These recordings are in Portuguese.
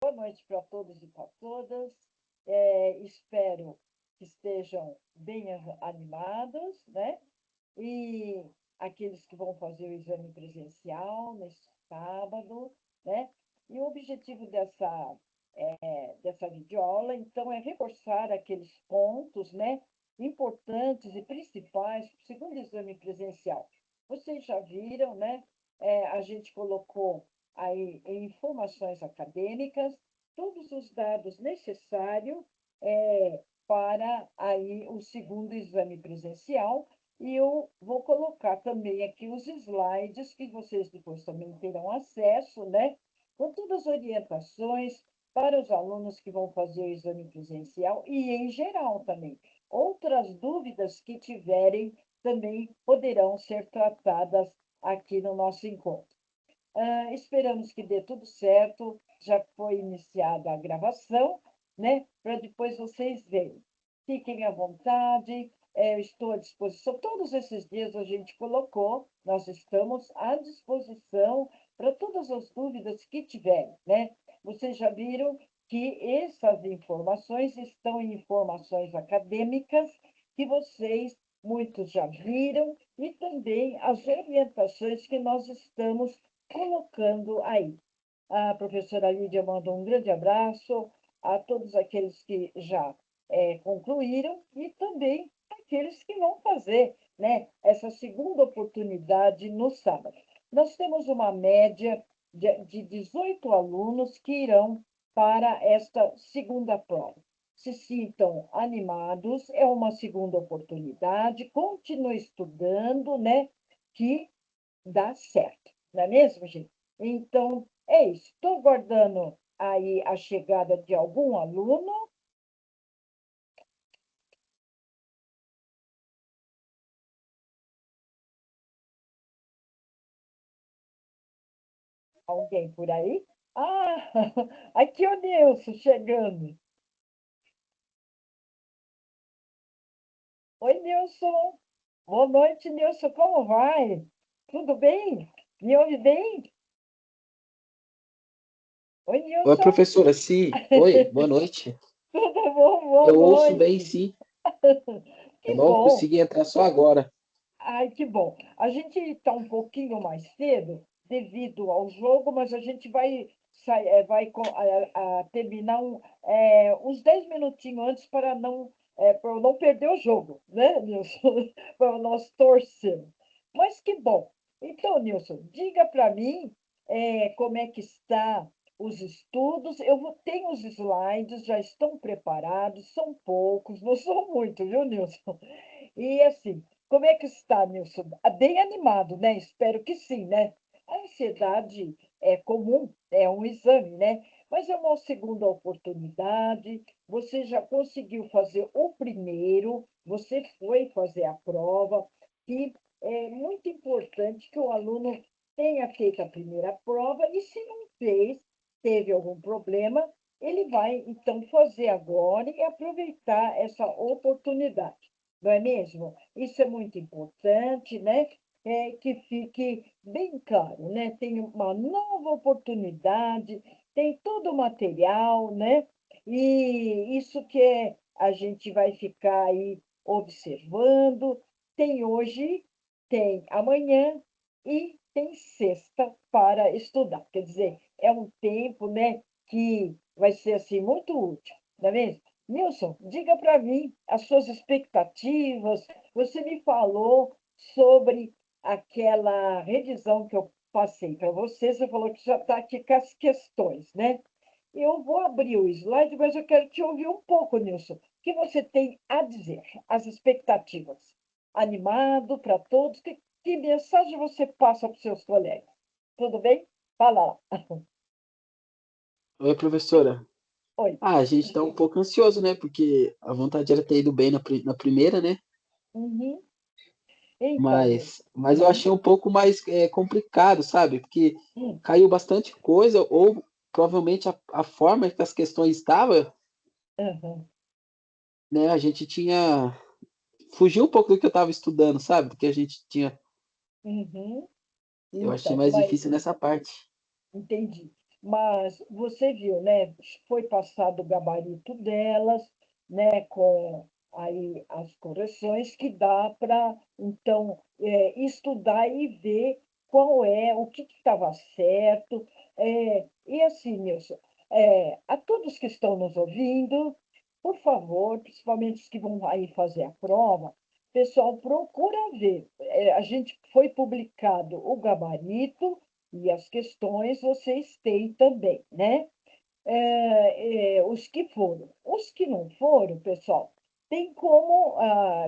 boa noite para todos e para todas. Espero que estejam bem animados, né? E aqueles que vão fazer o exame presencial nesse sábado, né? E o objetivo dessa videoaula, então, é reforçar aqueles pontos, né, importantes e principais para o segundo exame presencial. Vocês já viram, né? A gente colocou aí informações acadêmicas, todos os dados necessários para aí o segundo exame presencial, e eu vou colocar também aqui os slides que vocês depois também terão acesso, né? Com todas as orientações para os alunos que vão fazer o exame presencial e em geral também. Outras dúvidas que tiverem também poderão ser tratadas aqui no nosso encontro. Esperamos que dê tudo certo. Já foi iniciada a gravação, né? Para depois vocês verem. Fiquem à vontade, estou à disposição. Todos esses dias a gente colocou, nós estamos à disposição para todas as dúvidas que tiverem, né? Vocês já viram que essas informações estão em informações acadêmicas que vocês, muitos já viram, e também as orientações que nós estamos colocando aí. A professora Lídia manda um grande abraço a todos aqueles que já concluíram e também aqueles que vão fazer, né, essa segunda oportunidade no sábado. Nós temos uma média de 18 alunos que irão para esta segunda prova. Se sintam animados, é uma segunda oportunidade, continue estudando, né, que dá certo, não é mesmo, gente? Então, é isso. Estou aguardando aí a chegada de algum aluno. Alguém por aí? Ah, aqui é o Nilson chegando. Oi, Nilson. Boa noite, Nilson. Como vai? Tudo bem? Me ouve bem? Oi, Oi, Nilson. professora, sim. Oi, boa noite. Tudo bom? Boa Eu ouço bem, noite. sim. Eu Que não bom. consegui entrar só agora. Ai, que bom. A gente está um pouquinho mais cedo devido ao jogo, mas a gente vai terminar uns 10 minutinhos antes para eu não perder o jogo, né, Nilson? Para nós torcermos. Mas que bom. Então, Nilson, diga para mim como é que está os estudos. Tenho os slides, já estão preparados, são poucos, não são muitos, viu, Nilson? E assim, como é que está, Nilson? Bem animado, né? Espero que sim, né? A ansiedade é comum, é um exame, né? Mas é uma segunda oportunidade. Você já conseguiu fazer o primeiro, você foi fazer a prova, e é muito importante que o aluno tenha feito a primeira prova, e se não fez, teve algum problema, ele vai então fazer agora e aproveitar essa oportunidade, não é mesmo? Isso é muito importante, né? Que fique bem claro, né? Tem uma nova oportunidade, tem todo o material, né? E isso a gente vai ficar aí observando. Tem hoje, tem amanhã e tem sexta para estudar. Quer dizer, é um tempo, né, que vai ser assim muito útil, não é mesmo? Nilson, diga para mim as suas expectativas. Você me falou sobre aquela revisão que eu passei para você. Você falou que já está aqui com as questões, né? Eu vou abrir o slide, mas eu quero te ouvir um pouco, Nilson. O que você tem a dizer? As expectativas. Animado para todos? Que mensagem você passa para os seus colegas? Tudo bem? Fala lá. Oi, professora. Oi. A gente tá um pouco ansioso, né? Porque a vontade era ter ido bem na primeira, né? Uhum. Então, Mas, Nilson. mas eu achei um pouco mais complicado, sabe? Porque Hum, caiu bastante coisa, ou provavelmente a forma que as questões estavam, uhum, né? A gente tinha. Fugiu um pouco do que eu estava estudando, sabe? Do que a gente tinha. uhum. Eu achei Então, mais mas difícil nessa parte. entendi. mas você viu, né? Foi passado o gabarito delas, né? Com aí as correções que dá para, então, estudar e ver qual é, o que estava certo. E assim, Nilson, a todos que estão nos ouvindo, por favor, principalmente os que vão aí fazer a prova, pessoal, procura ver. A gente foi publicado o gabarito e as questões vocês têm também, né? Os que foram. Os que não foram, pessoal, tem como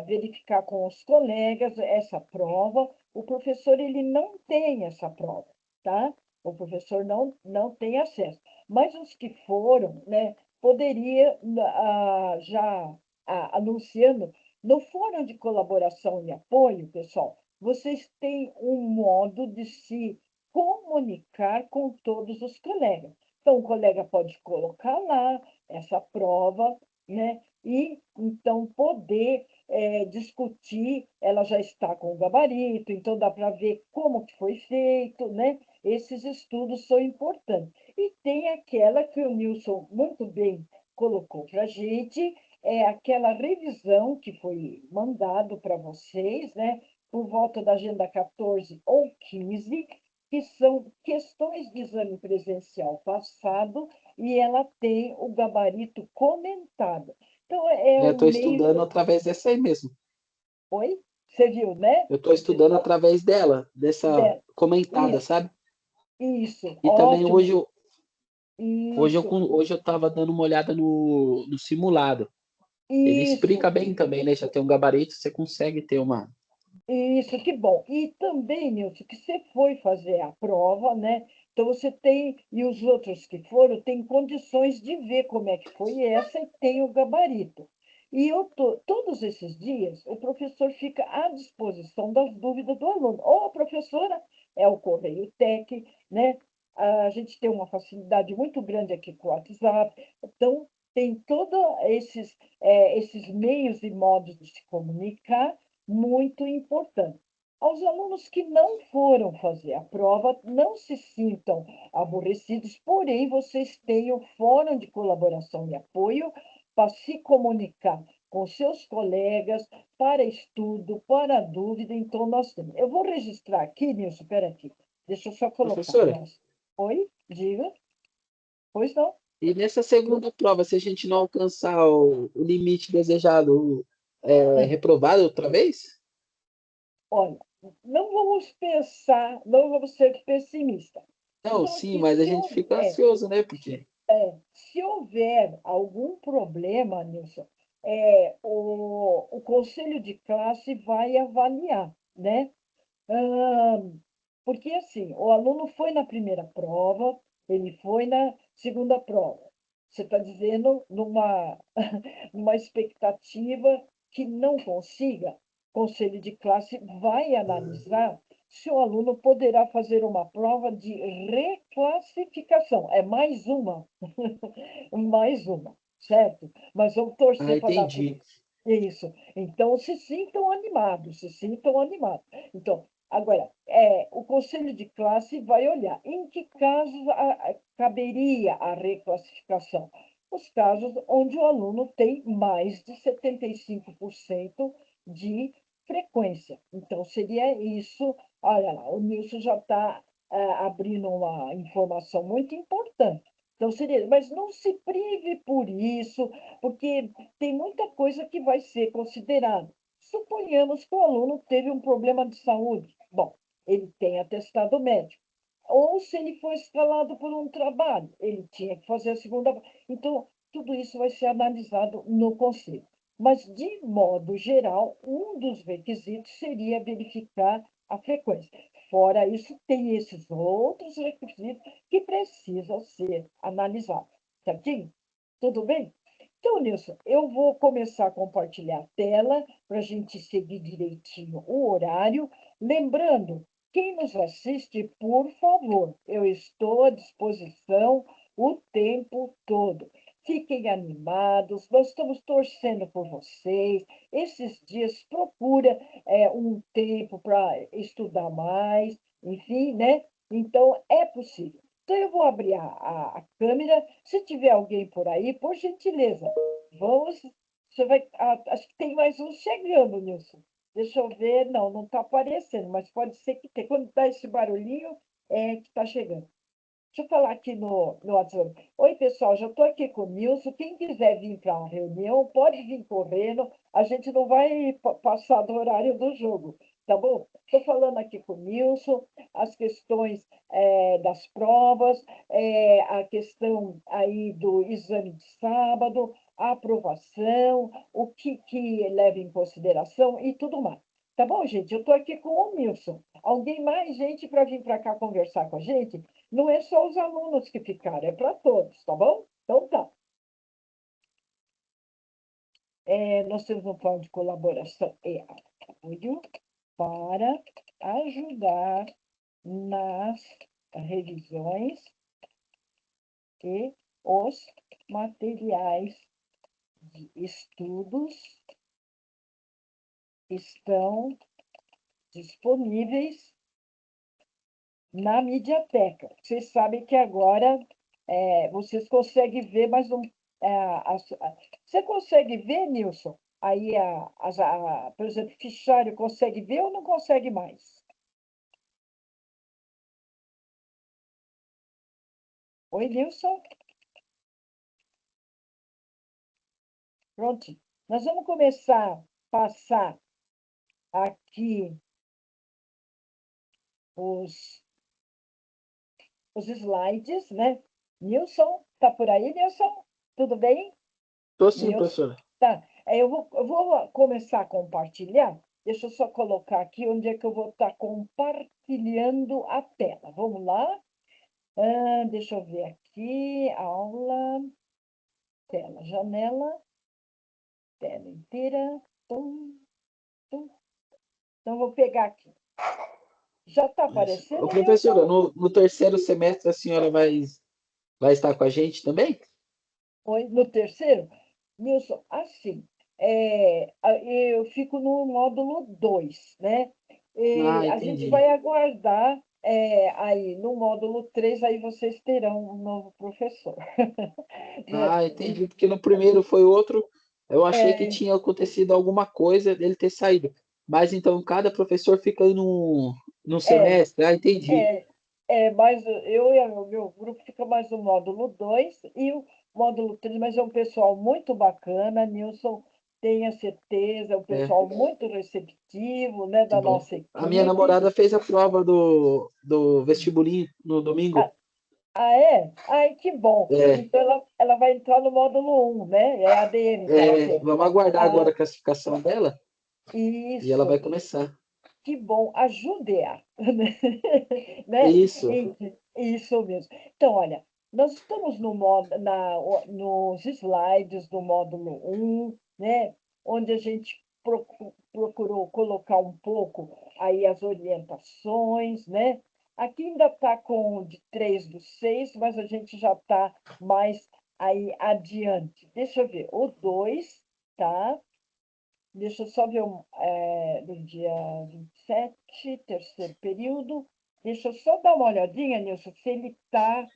verificar com os colegas essa prova. O professor ele não tem essa prova, tá? O professor não tem acesso. Mas os que foram, né, poderia já anunciando, no fórum de colaboração e apoio, pessoal, vocês têm um modo de se comunicar com todos os colegas. Então, o colega pode colocar lá essa prova, né? E então poder discutir, ela já está com o gabarito, então dá para ver como que foi feito, né? Esses estudos são importantes. E tem aquela que o Nilson muito bem colocou para a gente, é aquela revisão que foi mandado para vocês, né? Por volta da agenda 14 ou 15, que são questões de exame presencial passado, e ela tem o gabarito comentado. Então, é Eu um estou meio. estudando através dessa aí mesmo. Oi? Você viu, né? Eu estou estudando através dela, dessa comentada, Isso, sabe? isso, E também ótimo. hoje Isso, hoje eu estava dando uma olhada no simulado. Ele explica isso. bem também, né? Já tem um gabarito, você consegue ter uma. Isso, que bom. E também, Nilson, que você foi fazer a prova, né? Então você tem, e os outros que foram, têm condições de ver como é que foi essa e tem o gabarito. E todos esses dias, o professor fica à disposição das dúvidas do aluno. Ou a professora é o Correio Tec, né? A gente tem uma facilidade muito grande aqui com o WhatsApp. Então, tem todos esses meios e modos de se comunicar muito importante. Aos alunos que não foram fazer a prova, não se sintam aborrecidos, porém, vocês têm o fórum de colaboração e apoio para se comunicar com seus colegas, para estudo, para dúvida. Então, nós temos. Eu vou registrar aqui, Nilson, espera aqui. Deixa eu só colocar. Professora, Nossa. Oi? Diga. Pois não? e nessa segunda prova, se a gente não alcançar o limite desejado, é reprovado outra vez? Olha, não vamos pensar, não vamos ser pessimistas. Não, Então, sim, aqui, mas a gente fica ansioso, né? Porque. se houver algum problema, Nilson, o conselho de classe vai avaliar, né? Ah, porque, assim, o aluno foi na primeira prova, ele foi na segunda prova. Você está dizendo numa expectativa que não consiga, o conselho de classe vai analisar se o aluno poderá fazer uma prova de reclassificação. É mais uma, mais uma, certo? Mas vamos Ah, torcer para dar tudo entendi. isso. Então, se sintam animados, se sintam animados. Então, agora, o conselho de classe vai olhar em que casos caberia a reclassificação. Os casos onde o aluno tem mais de 75% de frequência. Então, seria isso. Olha lá, o Nilson já está abrindo uma informação muito importante. Então, seria, mas não se prive por isso, porque tem muita coisa que vai ser considerada. Suponhamos que o aluno teve um problema de saúde. Bom, ele tem atestado médico. Ou se ele foi escalado por um trabalho, ele tinha que fazer a segunda. Então, tudo isso vai ser analisado no conselho. Mas, de modo geral, um dos requisitos seria verificar a frequência. Fora isso, tem esses outros requisitos que precisam ser analisados. Certinho? Tudo bem? Então, Nilson, eu vou começar a compartilhar a tela para a gente seguir direitinho o horário. Lembrando, quem nos assiste, por favor, eu estou à disposição o tempo todo. Fiquem animados, nós estamos torcendo por vocês. Esses dias procura um tempo para estudar mais, enfim, né? Então, é possível. Então, eu vou abrir a câmera. Se tiver alguém por aí, por gentileza, vamos. Você vai, acho que tem mais um chegando, Nilson. Deixa eu ver. Não está aparecendo, mas pode ser que tenha. Quando dá esse barulhinho, é que está chegando. Deixa eu falar aqui no WhatsApp. Oi, pessoal, já estou aqui com o Nilson. Quem quiser vir para a reunião, pode vir correndo. A gente não vai passar do horário do jogo, tá bom? Estou falando aqui com o Nilson, as questões das provas, a questão aí do exame de sábado, a aprovação, o que leva em consideração e tudo mais. Tá bom, gente? Eu estou aqui com o Nilson. Alguém mais, gente, para vir para cá conversar com a gente? Não é só os alunos que ficaram, é para todos, tá bom? Então tá. Nós temos um plano de colaboração e apoio para ajudar nas revisões e os materiais de estudos estão disponíveis na Mediateca. Vocês sabem que agora vocês conseguem ver, mas não. Você consegue ver, Nilson? Aí, por exemplo, fichário, consegue ver ou não consegue mais? Oi, Nilson? Pronto. Nós vamos começar a passar aqui os slides, né? Nilson, tá por aí, Nilson? Tudo bem? Tô sim, Nilson? professora. Tá. Eu vou começar a compartilhar. Deixa eu só colocar aqui onde é que eu vou estar compartilhando a tela. Vamos lá? Deixa eu ver aqui. Aula, tela, janela, tela inteira. Tum, tum. Então, vou pegar aqui. Já está Isso. Ô, aparecendo, professora, Nilson? no terceiro semestre a senhora vai estar com a gente também? Oi, no terceiro? Nilson, assim, eu fico no módulo 2, né? Ah, E a gente entendi. vai aguardar aí no módulo 3, aí vocês terão um novo professor. Né? Ah, entendi. Porque no primeiro foi outro. Eu achei que É, tinha acontecido alguma coisa dele ter saído. Mas então cada professor fica aí num é, semestre. Ah, entendi. mas eu e o meu grupo fica mais no módulo 2 e o módulo 3, mas é um pessoal muito bacana, Nilson, tenha certeza, é um É, pessoal muito receptivo, né, muito da bom. nossa A minha equipe. namorada fez a prova do vestibulinho no domingo. Ah, é? Ai, que bom. É, Então, ela vai entrar no módulo 1, né? É ADM que ela tem. vamos aguardar agora Ah, a classificação dela e ela isso. vai começar. Que bom. Ajude-a. Né? Isso. Isso mesmo. Então, olha, nós estamos nos slides do módulo 1, né? Onde a gente procurou colocar um pouco aí as orientações, né? Aqui ainda está com de 3 do 6, mas a gente já está mais aí adiante. Deixa eu ver, o 2, tá? Deixa eu só ver do dia 27, terceiro período. Deixa eu só dar uma olhadinha, Nilson, se ele está,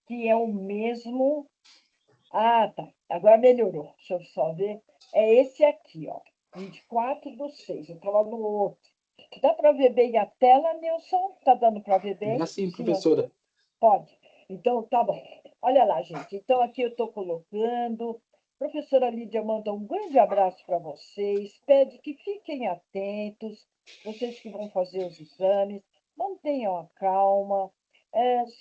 que é o mesmo. Ah, tá. Agora melhorou. Deixa eu só ver. É esse aqui, ó. 24 do 6. Eu estava no outro. Dá para ver bem a tela, Nilson? Está dando para ver Dá bem? sim, Sim, ó. professora. Pode. Então, tá bom. Olha lá, gente. Então, aqui eu estou colocando. Professora Lídia manda um grande abraço para vocês. Pede que fiquem atentos, vocês que vão fazer os exames. Mantenham a calma.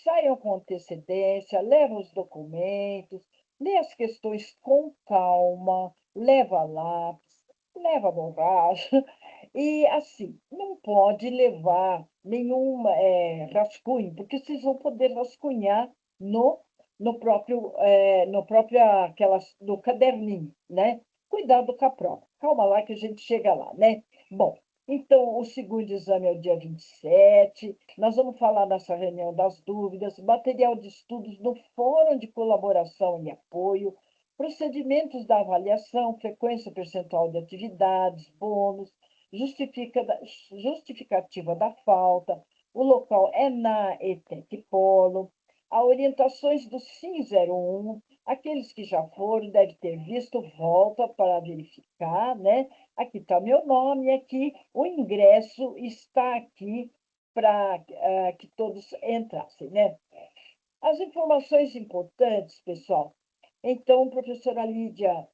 Saiam com antecedência, levam os documentos, lê as questões com calma, leva lápis, leva borracha. E, assim, não pode levar nenhum rascunho, porque vocês vão poder rascunhar no, no caderninho, né? Cuidado com a prova. Calma lá que a gente chega lá, né? Bom, então, o segundo exame é o dia 27. Nós vamos falar nessa reunião das dúvidas, material de estudos no Fórum de Colaboração e Apoio, procedimentos da avaliação, frequência percentual de atividades, bônus, justificativa da falta, o local é na ETEC Polo, As orientações do SIM 01, aqueles que já foram devem ter visto, volta para verificar, né? Aqui está meu nome, aqui o ingresso está aqui para que todos entrassem, né? As informações importantes, pessoal. Então, a professora Lídia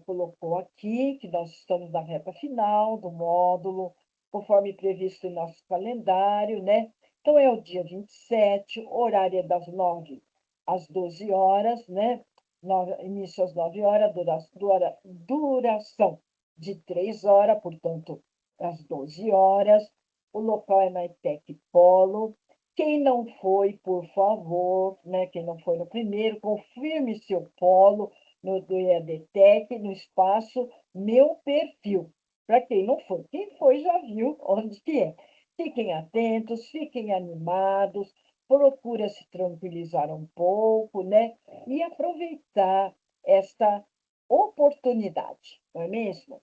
colocou aqui que nós estamos na reta final do módulo, conforme previsto em nosso calendário, né? Então, é o dia 27, o horário é das 9 às 12 horas, né? Início às 9 horas, duração de 3 horas, portanto, às 12 horas. O local é na ETEC Polo. Quem não foi, por favor, né? Quem não foi no primeiro, confirme seu polo do EADTEC, no espaço Meu Perfil. Para quem não foi. Quem foi já viu onde que é. Fiquem atentos, fiquem animados, procura se tranquilizar um pouco, né? E aproveitar esta oportunidade, não é mesmo?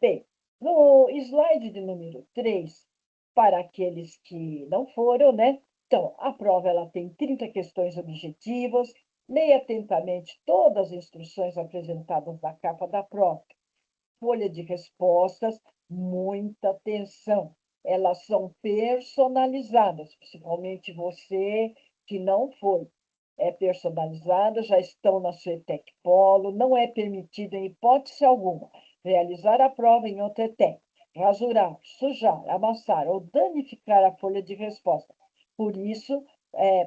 Bem, no slide de número 3, para aqueles que não foram, né? Então, a prova ela tem 30 questões objetivas. Leia atentamente todas as instruções apresentadas na capa da prova. Folha de respostas, muita atenção. Elas são personalizadas, principalmente você que não foi. É personalizada, já estão na sua ETEC Polo, não é permitido, em hipótese alguma, realizar a prova em outra ETEC, rasurar, sujar, amassar ou danificar a folha de resposta. Por isso,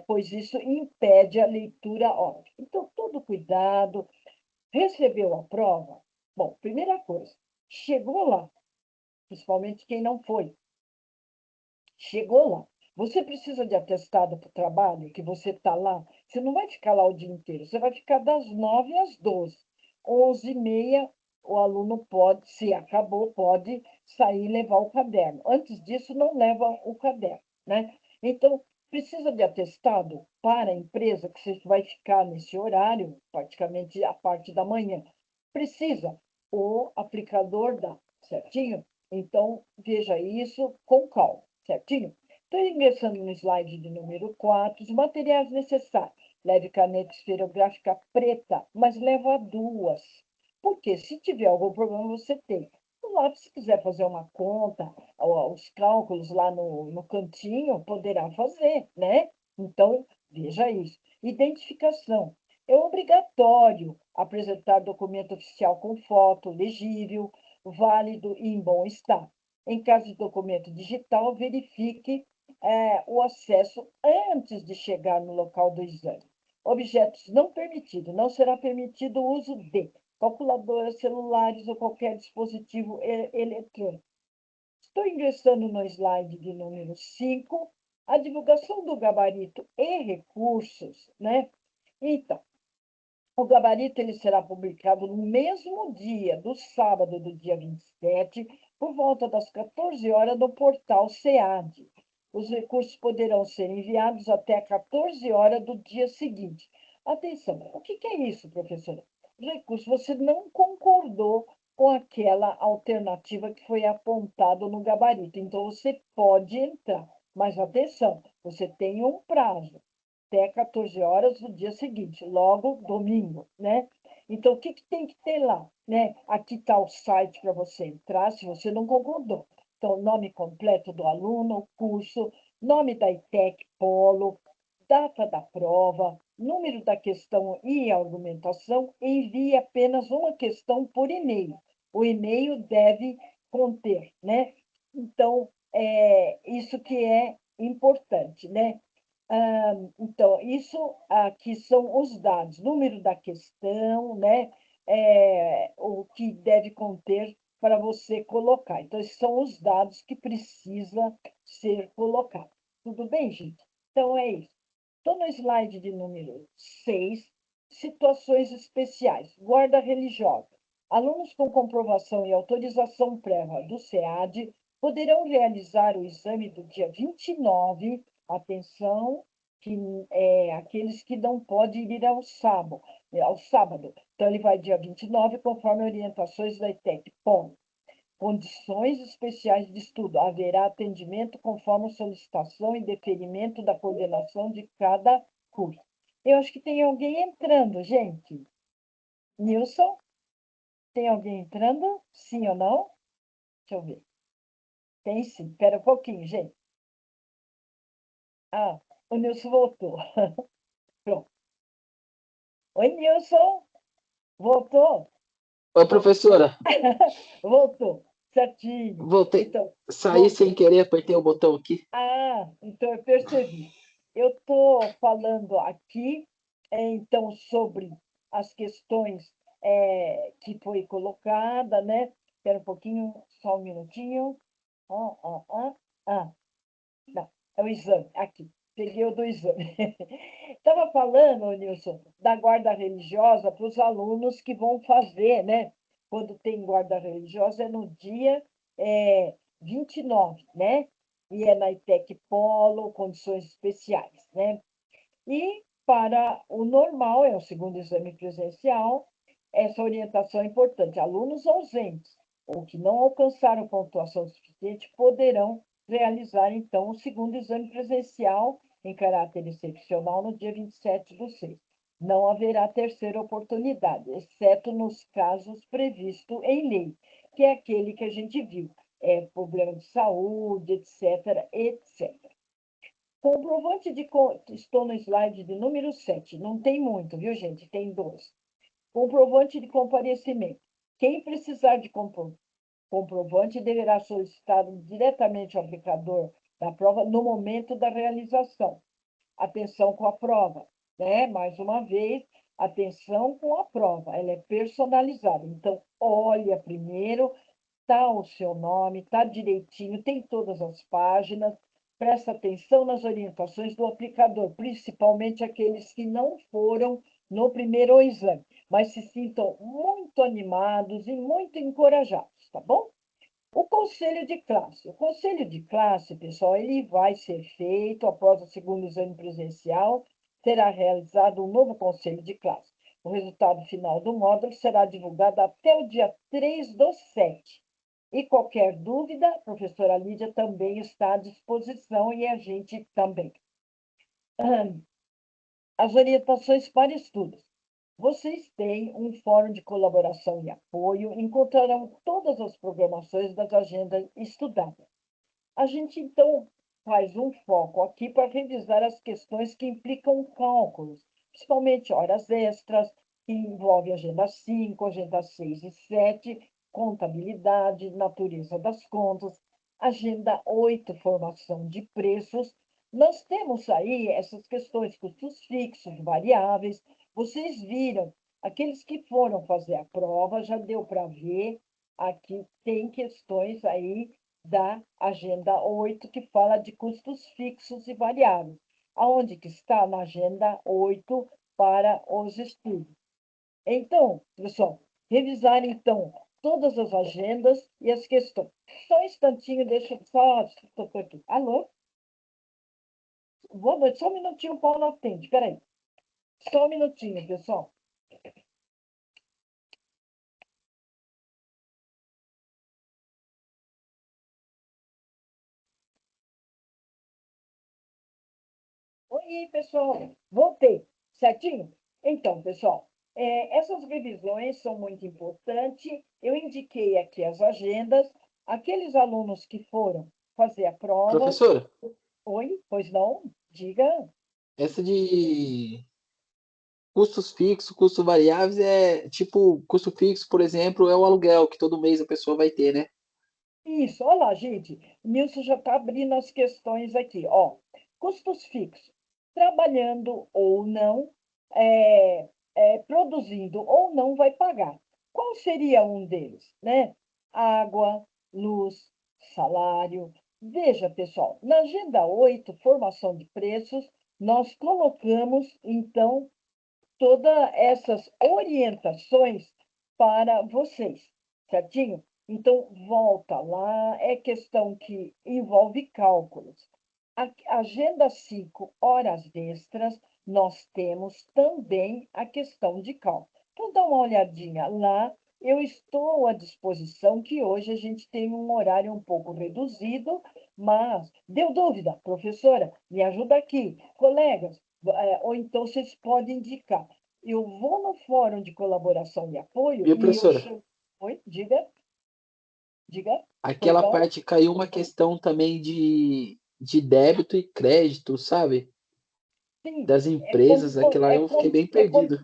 pois isso impede a leitura óbvia. Então, todo cuidado. Recebeu a prova? Bom, primeira coisa, chegou lá, principalmente quem não foi. Chegou lá. Você precisa de atestado para o trabalho, que você está lá. Você não vai ficar lá o dia inteiro, você vai ficar das 9 às 12. 11h30, o aluno pode, se acabou, pode sair e levar o caderno. Antes disso, não leva o caderno, né? Então, precisa de atestado para a empresa, que você vai ficar nesse horário, praticamente a parte da manhã. Precisa, o aplicador dá, certinho? Então, veja isso com calma, certinho? Estou ingressando no slide de número 4, os materiais necessários. Leve caneta esferográfica preta, mas leva duas. Porque se tiver algum problema, você tem. O lápis, se quiser fazer uma conta, os cálculos lá no cantinho, poderá fazer, né? Então, veja isso. Identificação. É obrigatório apresentar documento oficial com foto, legível, válido e em bom estado. Em caso de documento digital, verifique o acesso antes de chegar no local do exame. Objetos não permitidos. Não será permitido o uso de calculadoras, celulares ou qualquer dispositivo eletrônico. Estou ingressando no slide de número 5, a divulgação do gabarito e recursos, né? Então, o gabarito ele será publicado no mesmo dia do sábado do dia 27, por volta das 14 horas, no portal SEAD. Os recursos poderão ser enviados até 14 horas do dia seguinte. Atenção, o que é isso, professora? Recurso, você não concordou com aquela alternativa que foi apontada no gabarito, então você pode entrar. Mas atenção, você tem um prazo até 14 horas do dia seguinte, logo domingo, né? Então, o que tem que ter lá, né? Aqui está o site para você entrar, se você não concordou. Então, nome completo do aluno, curso, nome da ITEC Polo, data da prova, número da questão e argumentação, envie apenas uma questão por e-mail. O e-mail deve conter, né? Então, isso que é importante, né? Então, isso aqui são os dados, número da questão, né? O que deve conter para você colocar. Então, esses são os dados que precisa ser colocado. Tudo bem, gente? Então, é isso. Estou no slide de número 6, situações especiais. Guarda religiosa. Alunos com comprovação e autorização prévia do SEAD poderão realizar o exame do dia 29. Atenção, que aqueles que não podem ir ao sábado. Então, ele vai dia 29, conforme orientações da ITEC. Ponto. Condições especiais de estudo. Haverá atendimento conforme solicitação e deferimento da coordenação de cada escuro. Eu acho que tem alguém entrando, gente. Nilson, tem alguém entrando? Sim ou não? Deixa eu ver. Tem sim. Espera um pouquinho, gente. Ah, o Nilson voltou. Pronto. Oi, Nilson. Voltou? Oi, professora. Voltou. Certinho. Voltei. Então, Saí sem voltou. querer, apertei o botão aqui. Ah, então eu percebi. Eu estou falando aqui, então, sobre as questões que foi colocada, né? Espera um pouquinho, só um minutinho. Ah, ah, ah, ah. Não, é o exame, aqui. Peguei o do exame. Estava falando, Nilson, da guarda religiosa para os alunos que vão fazer, né? Quando tem guarda religiosa, é no dia 29, né? E é na ITEC Polo, condições especiais, né? E para o normal, é o segundo exame presencial, essa orientação é importante. Alunos ausentes ou que não alcançaram pontuação suficiente poderão realizar, então, o segundo exame presencial em caráter excepcional no dia 27/6. Não haverá terceira oportunidade, exceto nos casos previstos em lei, que é aquele que a gente viu, problema de saúde, etc., etc. Comprovante de. Estou no slide de número 7. Não tem muito, viu, gente? Tem dois. Comprovante de comparecimento. Quem precisar de comprovante deverá solicitar diretamente ao aplicador da prova no momento da realização. Atenção com a prova, né? Mais uma vez, atenção com a prova. Ela é personalizada. Então, olha primeiro, tá o seu nome, tá direitinho, tem todas as páginas. Presta atenção nas orientações do aplicador, principalmente aqueles que não foram no primeiro exame, mas se sintam muito animados e muito encorajados, tá bom? O conselho de classe. O conselho de classe, pessoal, ele vai ser feito após o segundo exame presencial, será realizado um novo conselho de classe. O resultado final do módulo será divulgado até o dia 3/7. E qualquer dúvida, a professora Lídia também está à disposição e a gente também. As orientações para estudos. Vocês têm um fórum de colaboração e apoio, encontrarão todas as programações das agendas estudadas. A gente, então, faz um foco aqui para revisar as questões que implicam cálculos, principalmente horas extras, que envolvem agenda 5, agenda 6 e 7, contabilidade, natureza das contas, agenda 8, formação de preços. Nós temos aí essas questões, custos fixos, variáveis. Vocês viram, aqueles que foram fazer a prova, já deu para ver, aqui tem questões aí da agenda 8, que fala de custos fixos e variáveis. Aonde que está na agenda 8 para os estudos? Então, pessoal, revisar então todas as agendas e as questões. Só um instantinho, deixa eu só aqui. Alô? Boa noite, só um minutinho, o Paulo atende. Peraí. Só um minutinho, pessoal. Oi, pessoal, voltei, certinho? Então, pessoal, essas revisões são muito importantes. Eu indiquei aqui as agendas. Aqueles alunos que foram fazer a prova. Professora, Oi, pois não? Diga. essa de custos fixos, custos variáveis é tipo, custo fixo, por exemplo, é o aluguel que todo mês a pessoa vai ter, né? Isso, olha lá, gente. O Nilson já está abrindo as questões aqui. Ó, custos fixos. Trabalhando ou não, produzindo ou não, vai pagar. Qual seria um deles, né? Água, luz, salário. Veja, pessoal, na agenda 8, formação de preços, nós colocamos, então, todas essas orientações para vocês, certinho? Então, volta lá, é questão que envolve cálculos. A agenda 5, horas extras, nós temos também a questão de cálculo. Então, dá uma olhadinha lá. Eu estou à disposição, que hoje a gente tem um horário um pouco reduzido, mas deu dúvida, professora, me ajuda aqui. Colegas, Ou então vocês podem indicar. Eu vou no Fórum de Colaboração e Apoio Viu, e eu professora? chamo... Oi, diga, Aquela perdão. parte caiu uma questão também de débito e crédito, sabe? Sim, Das empresas, aquela eu fiquei bem perdido.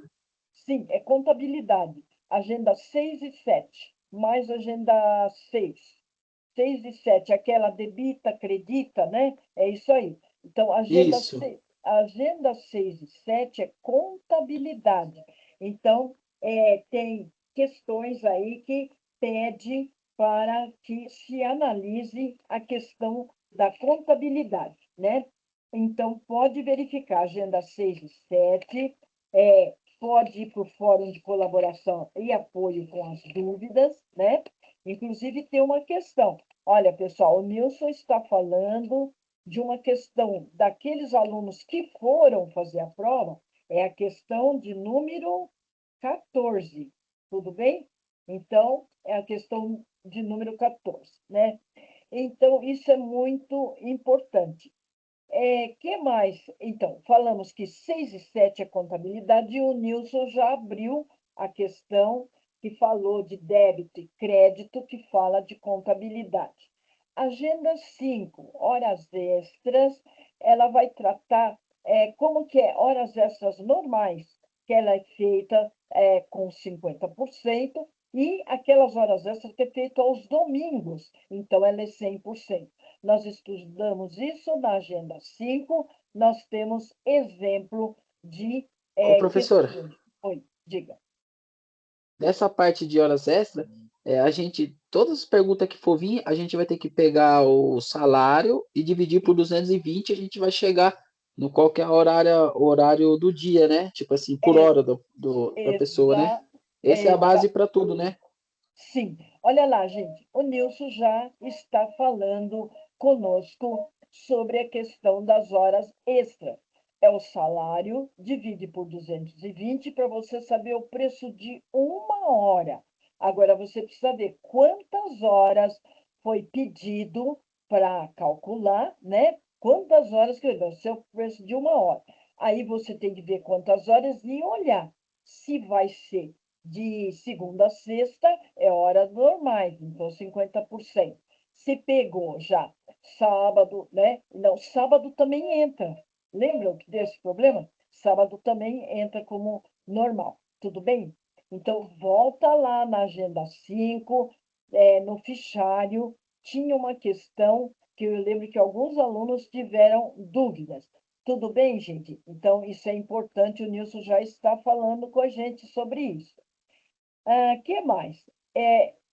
sim, é contabilidade. Agenda 6 e 7 mais agenda 6. 6 e 7 aquela debita, acredita, né? É isso aí. Então, Isso. agenda 6 e 7 é contabilidade. Então, tem questões aí que pede para que se analise a questão da contabilidade, né? Então, pode verificar agenda 6 e 7, pode ir para o Fórum de Colaboração e Apoio com as dúvidas, né? Inclusive, tem uma questão. Olha, pessoal, o Nilson está falando de uma questão daqueles alunos que foram fazer a prova, é a questão de número 14, tudo bem? Então, é a questão de número 14, né? Então, isso é muito importante. Que mais? Então, falamos que 6 e 7 é contabilidade e o Nilson já abriu a questão que falou de débito e crédito, que fala de contabilidade. Agenda 5, horas extras, ela vai tratar como que é horas extras normais, que ela é feita com 50%, e aquelas horas extras que é feita aos domingos, então ela é 100%. Nós estudamos isso na agenda 5, nós temos exemplo de Ô, professora, questões. Oi, diga. nessa parte de horas extra, a gente, todas as perguntas que for vir, a gente vai ter que pegar o salário e dividir por 220, a gente vai chegar no qual que é horário do dia, né? Tipo assim, por É, hora da pessoa, né? exa, Essa é a exa, base para tudo, né? sim. Olha lá, gente, o Nilson já está falando conosco sobre a questão das horas extras. É o salário, divide por 220 para você saber o preço de uma hora. Agora, você precisa ver quantas horas foi pedido para calcular, né? Quantas horas que vai ser o preço de uma hora. Aí você tem que ver quantas horas e olhar se vai ser de segunda a sexta, é horas normais, então 50%. Se pegou já sábado, né? Não, sábado também entra. Lembram desse problema? Sábado também entra como normal, tudo bem? Então, volta lá na agenda 5, no fichário, tinha uma questão que eu lembro que alguns alunos tiveram dúvidas. Tudo bem, gente? Então, isso é importante, o Nilson já está falando com a gente sobre isso. Que mais?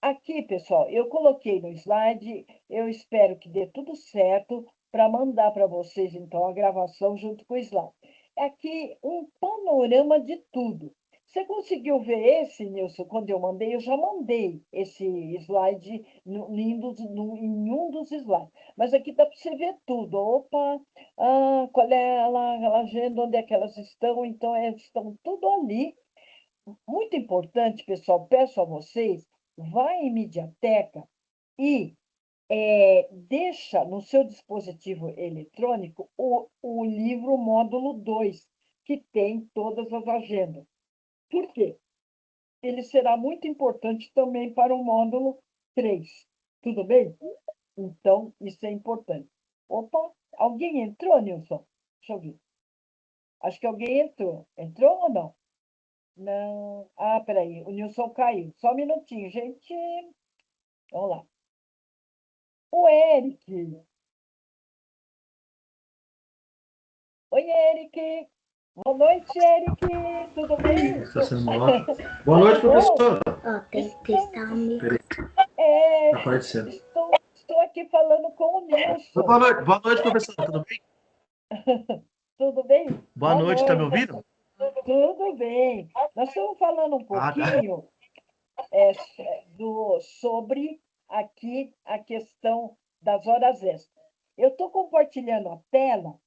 Aqui, pessoal, eu coloquei no slide, eu espero que dê tudo certo para mandar para vocês, então, a gravação junto com o slide. Aqui, um panorama de tudo. Você conseguiu ver esse, Nilson, quando eu mandei? Eu já mandei esse slide em um dos slides. Mas aqui dá para você ver tudo. Opa, qual é a agenda, onde é que elas estão? Então, estão tudo ali. Muito importante, pessoal, peço a vocês, vá em Mediateca e deixa no seu dispositivo eletrônico o livro módulo 2 que tem todas as agendas. Por quê? Ele será muito importante também para o módulo 3. Tudo bem? Então, isso é importante. Opa, alguém entrou, Nilson? Deixa eu ver. Acho que alguém entrou. Entrou ou não? Não. Peraí, o Nilson caiu. Só um minutinho, gente. Vamos lá. O Eric. Oi, Eric. Boa noite, Eric. Tudo bem? Está sendo mal. Boa Tudo noite, bom? professor. Ó, tem que testar o microfone. É, Tá aparecendo. estou aqui falando com o Nilson. Boa noite, professor. Tudo bem? Tudo bem? Boa Boa noite, tá me noite. ouvindo? Tudo bem. Nós estamos falando um Ah, tá. pouquinho sobre aqui a questão das horas extras. Eu estou compartilhando a tela,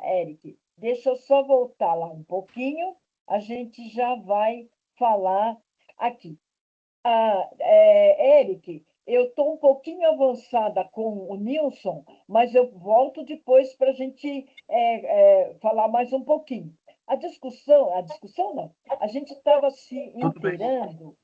Eric. Deixa eu só voltar lá um pouquinho, a gente já vai falar aqui. Eric, eu estou um pouquinho avançada com o Nilson, mas eu volto depois para a gente falar mais um pouquinho. A discussão não, a gente estava se Tudo bem. inteirando,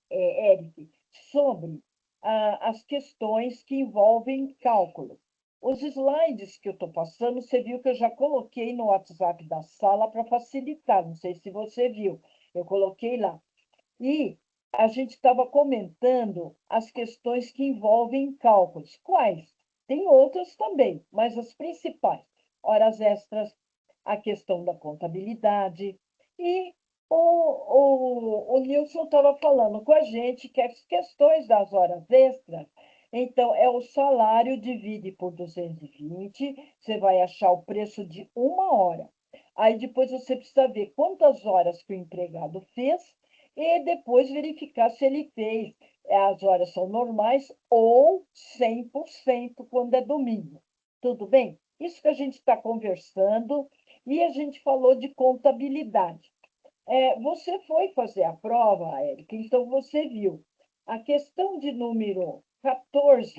Eric, sobre as questões que envolvem cálculo. Os slides que eu estou passando, você viu que eu já coloquei no WhatsApp da sala para facilitar, não sei se você viu, eu coloquei lá. E a gente estava comentando as questões que envolvem cálculos. Quais? Tem outras também, mas as principais. Horas extras, a questão da contabilidade. E o Nilson estava falando com a gente que as questões das horas extras, então, é o salário, divide por 220, você vai achar o preço de uma hora. Aí depois você precisa ver quantas horas que o empregado fez e depois verificar se ele fez. As horas são normais ou 100% quando é domingo. Tudo bem? Isso que a gente está conversando e a gente falou de contabilidade. Você foi fazer a prova, Érica, então você viu. A questão de número 14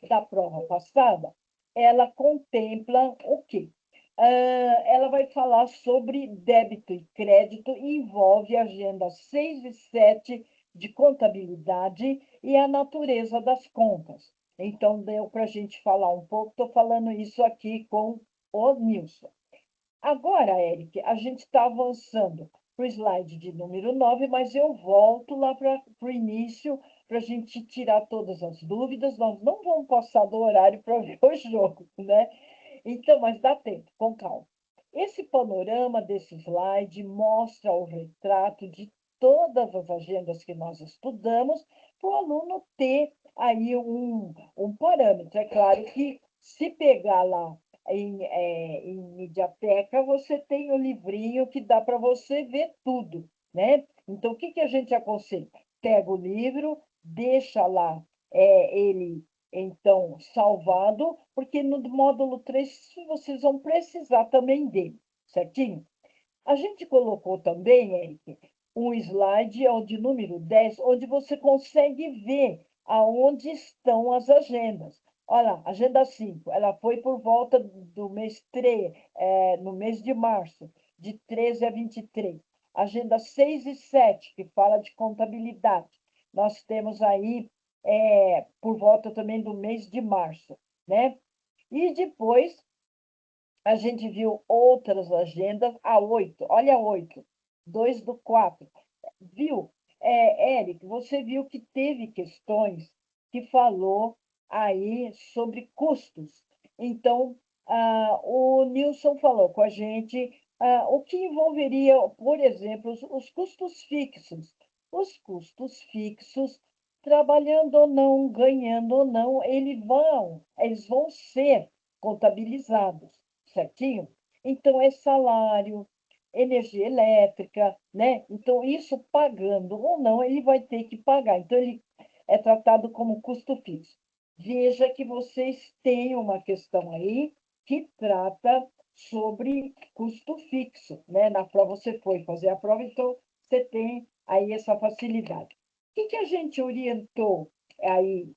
da prova passada, ela contempla o quê? Ela vai falar sobre débito e crédito e envolve a agenda 6 e 7 de contabilidade e a natureza das contas. Então, deu para a gente falar um pouco, estou falando isso aqui com o Nilson. Agora, Eric, a gente está avançando para o slide de número 9, mas eu volto lá para o início para a gente tirar todas as dúvidas. Nós não vamos passar do horário para ver o jogo, né? Então, mas dá tempo, com calma. Esse panorama desse slide mostra o retrato de todas as agendas que nós estudamos, para o aluno ter aí um parâmetro. É claro que se pegar lá em Mediateca, você tem o livrinho que dá para você ver tudo, né? Então, o que, que a gente aconselha? Pega o livro, deixa lá ele, então, salvado, porque no módulo 3 vocês vão precisar também dele, certinho? A gente colocou também, Eric, um slide, é o de número 10, onde você consegue ver aonde estão as agendas. Olha lá, agenda 5, ela foi por volta do mês 3, no mês de março, de 13 a 23. Agenda 6 e 7, que fala de contabilidade. Nós temos aí por volta também do mês de março, né? E depois a gente viu outras agendas, a 8, olha a 8, 2 do 4. Viu? Eric, você viu que teve questões que falou aí sobre custos. Então, o Nilson falou com a gente o que envolveria, por exemplo, os custos fixos. Os custos fixos, trabalhando ou não, ganhando ou não, eles vão ser contabilizados, certinho? Então, é salário, energia elétrica, né? Então, isso pagando ou não, ele vai ter que pagar. Então, ele é tratado como custo fixo. Veja que vocês têm uma questão aí que trata sobre custo fixo, né? Na prova você foi fazer a prova, então você tem aí essa facilidade. O que, que a gente orientou aí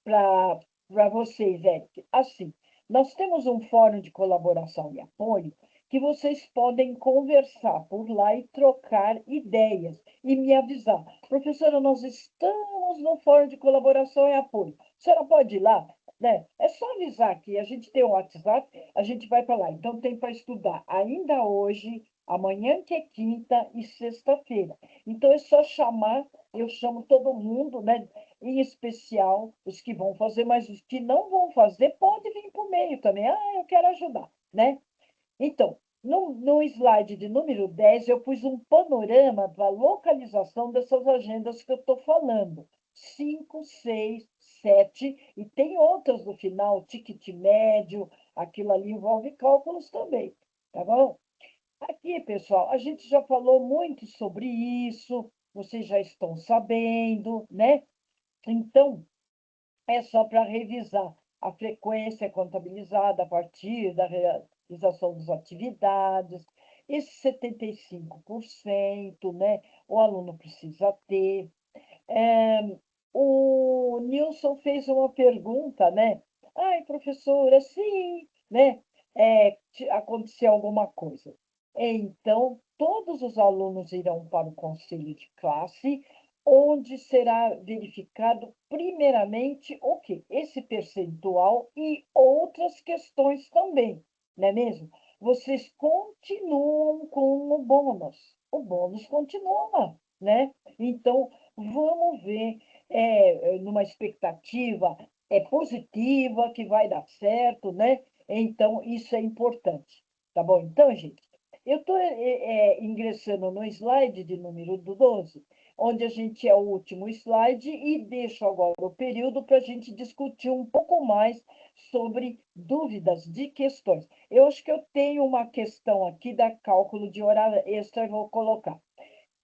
para vocês, Eric? Assim, nós temos um fórum de colaboração e apoio que vocês podem conversar por lá e trocar ideias e me avisar. Professora, nós estamos no fórum de colaboração e apoio. A senhora pode ir lá? Né? É só avisar que a gente tem um WhatsApp, a gente vai para lá. Então, tem para estudar ainda hoje, amanhã que é quinta e sexta-feira. Então, é só chamar, eu chamo todo mundo, né? Em especial os que vão fazer, mas os que não vão fazer, pode vir por meio também. Ah, eu quero ajudar, né? Então, no slide de número 10, eu pus um panorama da localização dessas agendas que eu estou falando. 5, 6, 7, e tem outras no final, ticket médio, aquilo ali envolve cálculos também, tá bom? Aqui, pessoal, a gente já falou muito sobre isso, vocês já estão sabendo, né? Então, é só para revisar. A frequência é contabilizada a partir da realização das atividades. Esse 75%, né, o aluno precisa ter. O Nilson fez uma pergunta, né? Ai, professora, sim, né? Aconteceu alguma coisa. Então, todos os alunos irão para o conselho de classe, onde será verificado primeiramente o quê? Esse percentual e outras questões também, não é mesmo? Vocês continuam com o bônus continua lá, né? Então, vamos ver, numa expectativa positiva, que vai dar certo, né? Então, isso é importante, tá bom? Então, gente, eu estou ingressando no slide de número 12, onde a gente é o último slide, e deixo agora o período para a gente discutir um pouco mais sobre dúvidas de questões. Eu acho que eu tenho uma questão aqui da cálculo de hora extra, eu vou colocar.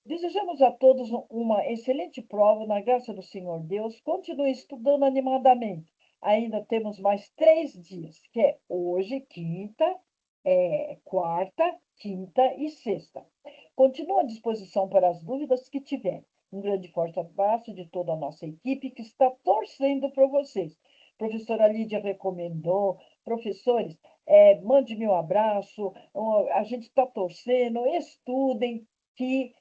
Desejamos a todos uma excelente prova, na graça do Senhor Deus. Continue estudando animadamente. Ainda temos mais 3 dias, que é hoje, quinta, quarta, quinta e sexta. Continue à disposição para as dúvidas que tiverem. Um grande forte abraço de toda a nossa equipe que está torcendo por vocês. Professora Lídia recomendou. Professores, mande meu abraço. A gente está torcendo. Estudem, que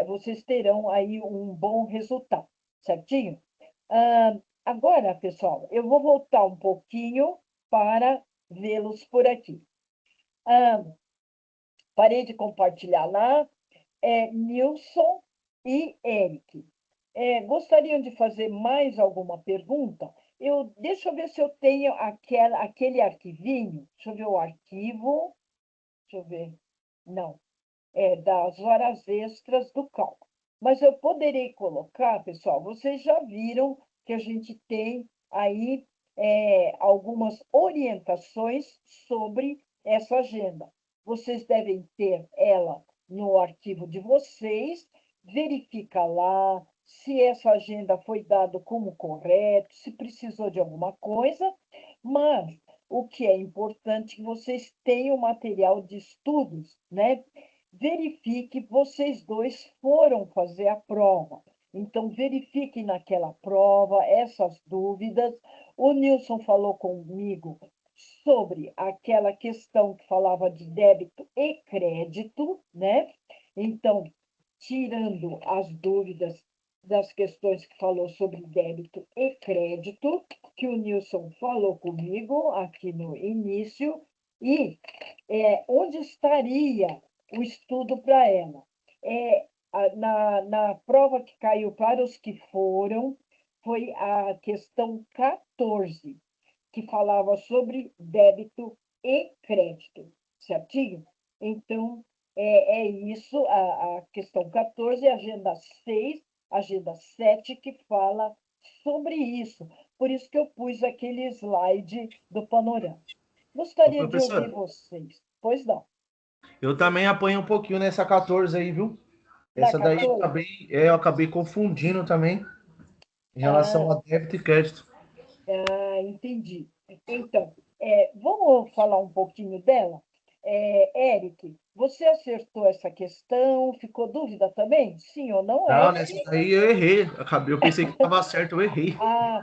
vocês terão aí um bom resultado, certinho? Agora, pessoal, eu vou voltar um pouquinho para vê-los por aqui. Parei de compartilhar lá. Nilson e Eric. Gostariam de fazer mais alguma pergunta? Deixa eu ver se eu tenho aquele arquivinho. Deixa eu ver o arquivo. Deixa eu ver. Não. Das horas extras do cálculo. Mas eu poderei colocar, pessoal, vocês já viram que a gente tem aí algumas orientações sobre essa agenda. Vocês devem ter ela no arquivo de vocês, verifica lá se essa agenda foi dada como correto, se precisou de alguma coisa, mas o que é importante é que vocês tenham material de estudos, né? Verifique, vocês dois foram fazer a prova. Então, verifiquem naquela prova essas dúvidas. O Nilson falou comigo sobre aquela questão que falava de débito e crédito, né? Então, tirando as dúvidas das questões que falou sobre débito e crédito, que o Nilson falou comigo aqui no início, e onde estaria o estudo para ela? Na prova que caiu para os que foram, foi a questão 14, que falava sobre débito e crédito, certinho? Então, isso, a questão 14, agenda 6, agenda 7, que fala sobre isso. Por isso que eu pus aquele slide do panorama. Ô, Gostaria de ouvir professor, vocês. Pois não. eu também apanho um pouquinho nessa 14 aí, viu? Da Essa daí 14? eu acabei confundindo também em relação Ah, a débito e crédito. entendi. Então, vamos falar um pouquinho dela? Eric, você acertou essa questão? Ficou dúvida também? Sim ou não? Não, Essa nessa daí eu errei. Eu pensei que estava certo, eu errei.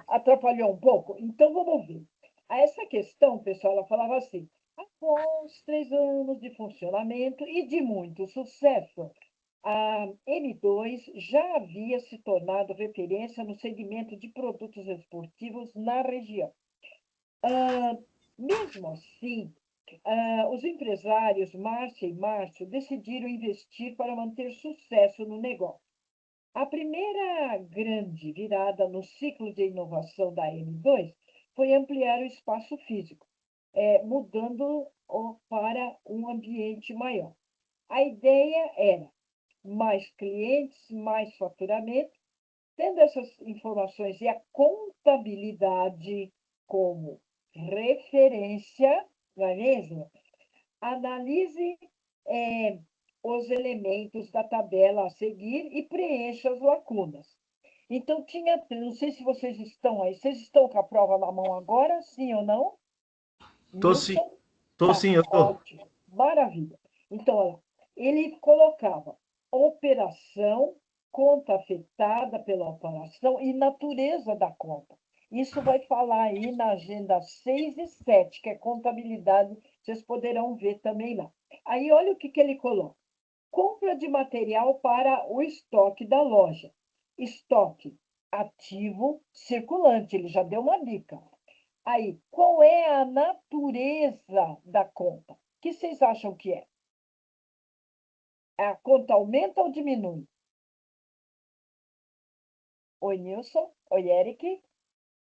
atrapalhou um pouco? Então, vamos ver. Essa questão, pessoal, ela falava assim: após 3 anos de funcionamento e de muito sucesso, a M2 já havia se tornado referência no segmento de produtos esportivos na região. Mesmo assim, os empresários Márcia e Márcio decidiram investir para manter sucesso no negócio. A primeira grande virada no ciclo de inovação da M2 foi ampliar o espaço físico, mudando-o para um ambiente maior. A ideia era mais clientes, mais faturamento. Tendo essas informações e a contabilidade como referência, não é mesmo? Analise os elementos da tabela a seguir e preencha as lacunas. Então, não sei se vocês estão aí. Vocês estão com a prova na mão agora, sim ou não? Tô sim, Nilson? tô Tá, sim, eu tô. ótimo. Maravilha. Então, olha, ele colocava operação conta afetada pela operação e natureza da conta. Isso vai falar aí na agenda 6 e 7, que é contabilidade, vocês poderão ver também lá. Aí, olha o que ele coloca. Compra de material para o estoque da loja. Estoque ativo circulante, ele já deu uma dica. Aí, qual é a natureza da conta? O que vocês acham que é? A conta aumenta ou diminui? Oi, Nilson. Oi, Eric.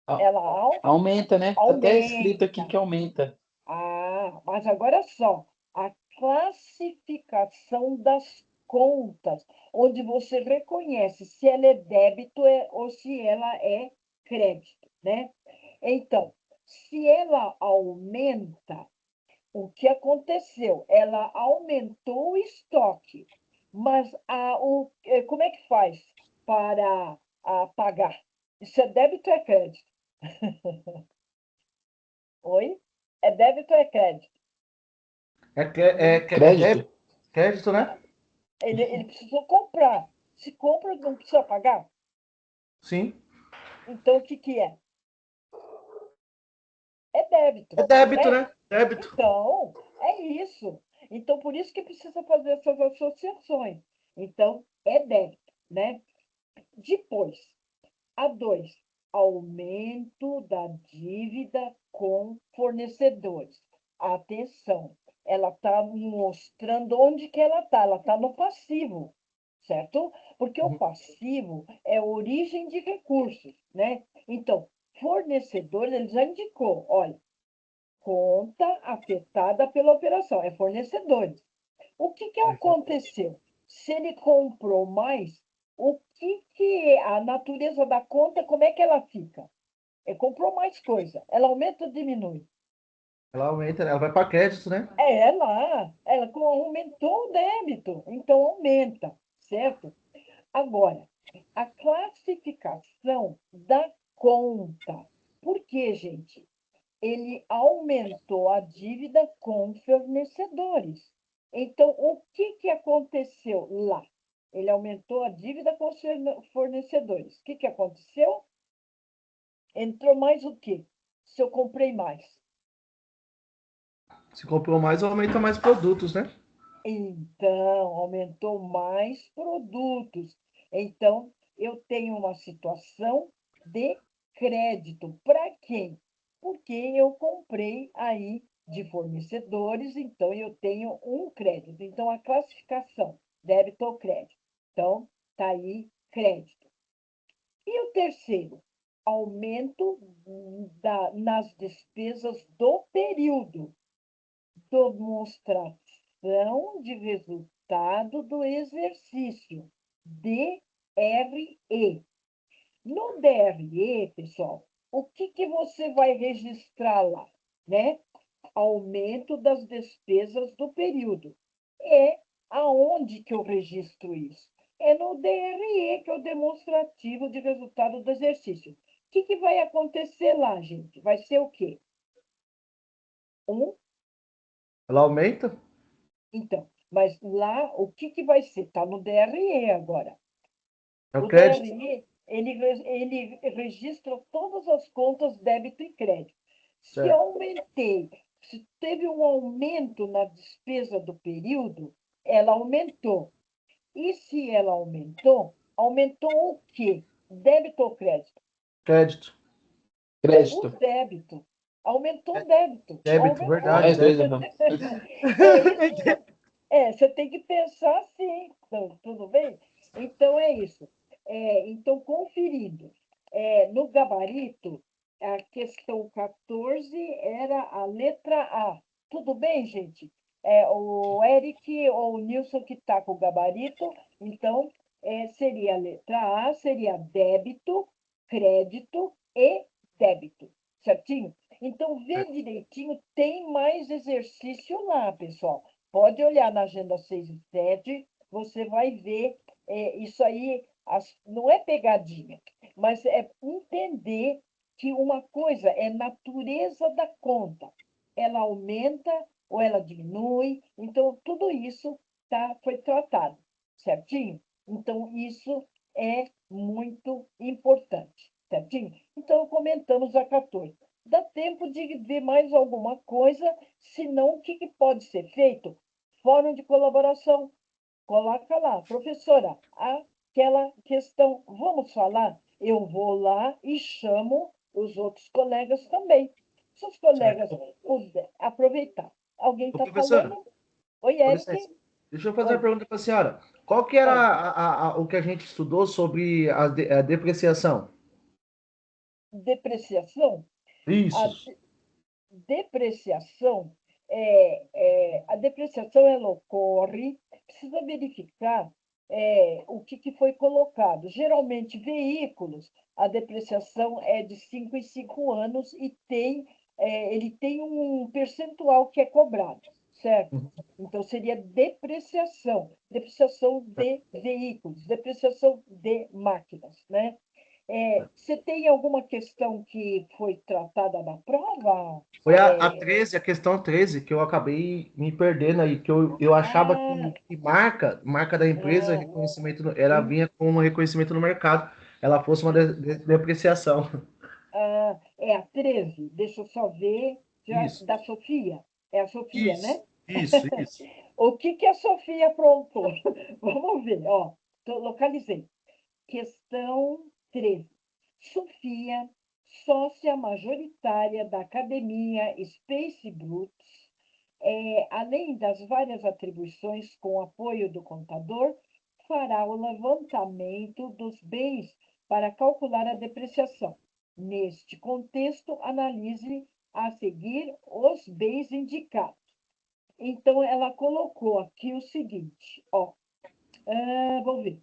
A- Ela Aumenta, né? Tá até escrito aqui aumenta. que aumenta. Ah, mas agora só. A classificação das contas, onde você reconhece se ela é débito ou se ela é crédito, né? Então, se ela aumenta, o que aconteceu? Ela aumentou o estoque, mas como é que faz para pagar? Isso é débito ou é crédito? Oi? É débito ou é crédito? Crédito? Crédito, né? Ele precisou comprar. Se compra, não precisa pagar? Sim. Então, o que que é? É débito, É débito, né? né? Débito. Então, é isso. Então, por isso que precisa fazer essas associações. Então, é débito, né? Depois, A2, aumento da dívida com fornecedores. Atenção, ela está mostrando onde que ela está. Ela está no passivo, certo? Porque o Uhum. passivo é origem de recursos, né? Então, fornecedor, ele já indicou, olha, conta afetada pela operação, é fornecedores. O que que aconteceu? Se ele comprou mais, o que é a natureza da conta, como é que ela fica? Ele comprou mais coisa. Ela aumenta ou diminui? Ela aumenta, né? Ela vai para crédito, né? Ela aumentou o débito, então aumenta, certo? Agora, a classificação da conta. Por quê, gente? Ele aumentou a dívida com fornecedores. Então, o que que aconteceu lá? Ele aumentou a dívida com os fornecedores. O que que aconteceu? Entrou mais o quê? Se eu comprei mais. Se comprou mais, aumenta mais produtos, né? Então, aumentou mais produtos. Então, eu tenho uma situação de crédito. Para quem? Porque eu comprei aí de fornecedores, então eu tenho um crédito. Então, a classificação, débito ou crédito. Então, está aí crédito. E o terceiro? Aumento nas despesas do período. Demonstração de resultado do exercício, DRE. No DRE, pessoal, o que que você vai registrar lá, né? Aumento das despesas do período. É aonde que eu registro isso? É no DRE, que é o demonstrativo de resultado do exercício. O que que vai acontecer lá, gente? Vai ser o quê? Ela aumenta. Então, mas lá, o que que vai ser? Está no DRE agora. É o O crédito. DRE, ele registra todas as contas débito e crédito. Se Certo. aumentei, se teve um aumento na despesa do período, ela aumentou. E se ela aumentou, aumentou o quê? Débito ou crédito? Crédito. O Crédito. débito. Aumentou o débito. Débito, Aumentou. verdade, Nós dois débito. erramos. É isso. Você tem que pensar assim, então, tudo bem? Então, é isso. Então, conferindo, no gabarito, a questão 14 era a letra A. Tudo bem, gente? O Eric ou o Nilson que está com o gabarito, então, seria a letra A, seria débito, crédito e débito, certinho? Então, vê direitinho, tem mais exercício lá, pessoal. Pode olhar na agenda 6 e 7, você vai ver isso aí, não é pegadinha, mas é entender que uma coisa é natureza da conta. Ela aumenta ou ela diminui, então tudo isso foi tratado, certinho? Então, isso é muito importante, certinho? Então, comentamos a 14. Dá tempo de ver mais alguma coisa, senão o que pode ser feito? Fórum de colaboração. Coloca lá, professora, aquela questão, vamos falar? Eu vou lá e chamo os outros colegas também. Se os colegas Certo. puder aproveitar. Alguém Ô, está professora, falando? Oi, com Eric. licença. Deixa eu fazer uma Oi, pergunta para a senhora. Qual que era oi. o que a gente estudou sobre a depreciação? Depreciação? A Isso. depreciação, a depreciação ela ocorre, precisa verificar o que foi colocado. Geralmente, veículos, a depreciação é de 5 em 5 anos e ele tem um percentual que é cobrado, certo? Uhum. Então, seria depreciação de veículos, depreciação de máquinas, né? Você tem alguma questão que foi tratada na prova? Foi a É, 13, a questão 13, que eu acabei me perdendo aí, que eu achava ah, que marca da empresa, ah, reconhecimento, ela hum, vinha com um reconhecimento no mercado, ela fosse uma depreciação. é a 13. Deixa eu só ver. Isso, Da Sofia. É a Sofia, isso, né? isso. O que a Sofia aprontou? Vamos ver, ó. Localizei. Questão 13. Sofia, sócia majoritária da Academia Space Brutes, além das várias atribuições com apoio do contador, fará o levantamento dos bens para calcular a depreciação. Neste contexto, analise a seguir os bens indicados. Então, ela colocou aqui o seguinte, ó, vamos ver.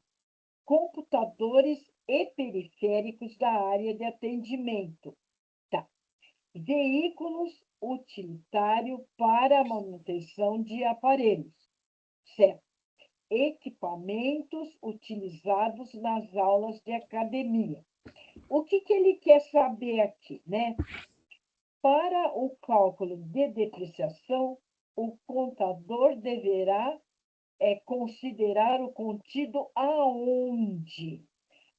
Computadores e periféricos da área de atendimento. Tá. Veículos utilitário para a manutenção de aparelhos. Certo. Equipamentos utilizados nas aulas de academia. O que ele quer saber aqui, né? Para o cálculo de depreciação, o contador deverá considerar o contido aonde?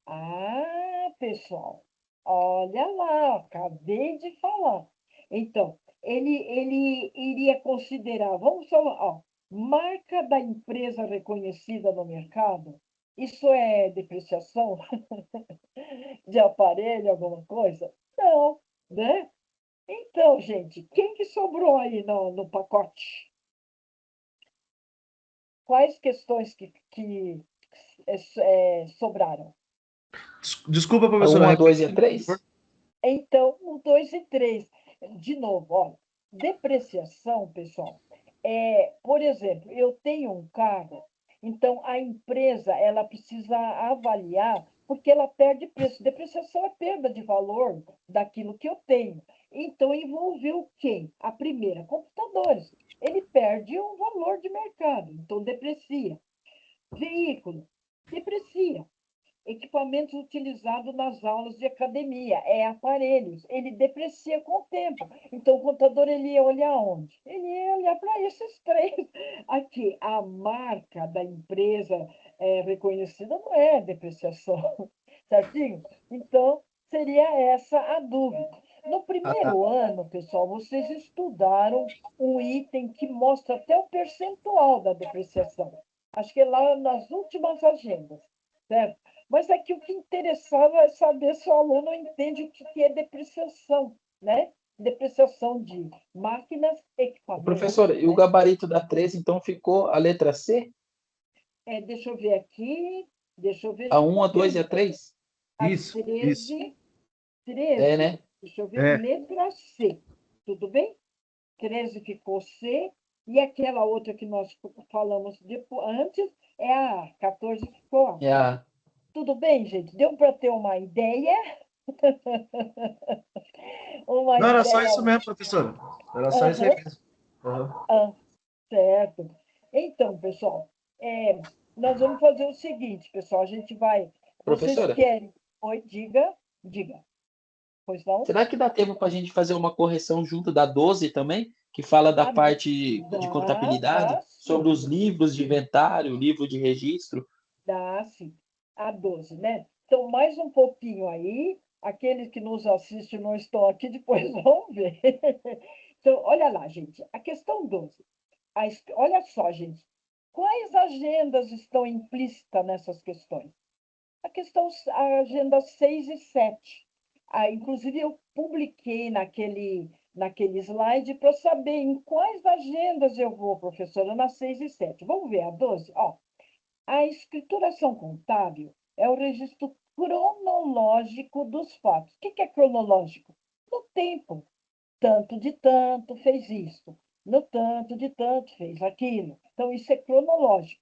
Ah, pessoal, olha lá, acabei de falar. Então, ele iria considerar, vamos falar, ó, marca da empresa reconhecida no mercado. Isso é depreciação de aparelho, alguma coisa? Não, né? Então, gente, quem que sobrou aí no pacote? Quais questões que sobraram? Desculpa, A professora, 1, a 2 e repete, a por favor. 3? Então, o 2 e 3. De novo, olha, depreciação, pessoal, por exemplo, eu tenho um carro, então a empresa ela precisa avaliar, porque ela perde preço. Depreciação é perda de valor daquilo que eu tenho. Então, envolveu quem? A primeira, computadores. Ele perde um valor de mercado, então deprecia. Veículo, deprecia. Equipamentos utilizados nas aulas de academia, aparelhos, ele deprecia com o tempo. Então, o contador ele ia olhar onde? Ele ia olhar para esses três. Aqui, a marca da empresa reconhecida não é depreciação, certinho? Então, seria essa a dúvida. No primeiro ano, pessoal, vocês estudaram um item que mostra até o percentual da depreciação. Acho que é lá nas últimas agendas, certo? Mas aqui o que interessava é saber se o aluno entende o que é depreciação, né? Depreciação de máquinas, equipamentos, Professor, e o né? gabarito da 13, então, ficou a letra C? Deixa eu ver aqui, deixa eu ver, A 1, a 2 e a confirmar. 3? A Isso. 13, É, 13, né? deixa eu ver, É. letra C, tudo bem? 13 ficou C, e aquela outra que nós falamos antes é a A, 14 ficou A. É a... Tudo bem, gente? Deu para ter uma ideia? Uma Não, era só ideia. isso mesmo, professora. Era só isso aí Aham, mesmo. Aham. certo. Então, pessoal, nós vamos fazer o seguinte, pessoal, a gente vai. Vocês Professora, querem? Oi, diga, diga. Pois não? será que dá tempo para a gente fazer uma correção junto da 12 também, que fala da Ah, parte de dá contabilidade, sobre sim. os livros de inventário, livro de registro? Dá, sim. A 12, né? Então, mais um pouquinho aí. Aqueles que nos assistem não estão aqui, depois vão ver. Então, olha lá, gente. A questão 12. Olha só, gente. Quais agendas estão implícitas nessas questões? A agenda 6 e 7. Inclusive, eu publiquei naquele slide para saber em quais agendas eu vou, professora, na 6 e 7. Vamos ver a 12? Ó, a escrituração contábil é o registro cronológico dos fatos. O que é cronológico? No tempo. Tanto de tanto fez isso. No tanto de tanto fez aquilo. Então, isso é cronológico